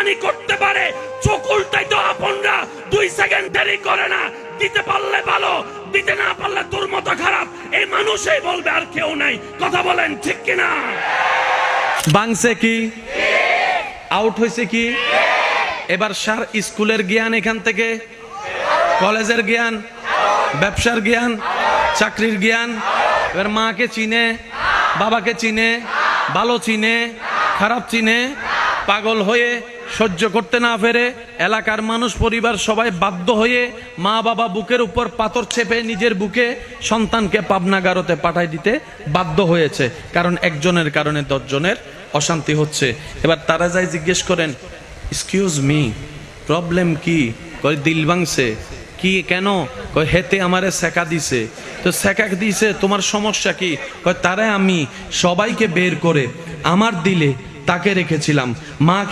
কুরবানি করতে পারে, চোখ উল্টাই তো আপনরা 2 সেকেন্ড দেরি করে না। দিতে পারলে ভালো, দিতে না পারলে তোর মতো খারাপ, এই মানুষই বলবে, আর কেউ নাই। কথা বলেন ঠিক কিনা? বাংছে কি, আউট হয়েছে কি? এবার সার স্কুলের জ্ঞান, এখান থেকে কলেজের জ্ঞান, ব্যবসার জ্ঞান, চাকরির জ্ঞান। এবার মাকে চিনে, বাবাকে চিনে, ভালো চিনে, খারাপ চিনে, পাগল হয়ে সহ্য করতে না পেরে এলাকার মানুষ, পরিবার সবাই বাধ্য হয়ে মা বাবা বুকের উপর পাথর চেপে নিজের বুকে সন্তানকে পাবনাগারতে পাঠাই দিতে বাধ্য হয়েছে, কারণ একজনের কারণে 10 জনের অশান্তি হচ্ছে। এবার তারা যাই জিজ্ঞেস করেন, এক্সকিউজ মি, প্রবলেম কি? কই দিল ভাঙছে। কি, কেন? কই হেতে আমারে সেকা দিছে। তো সেকা দিছে, তোমার সমস্যা কি? কই তারে আমি সবাইকে বের করে আমার দিলে তাকে রেখেছিলাম, মা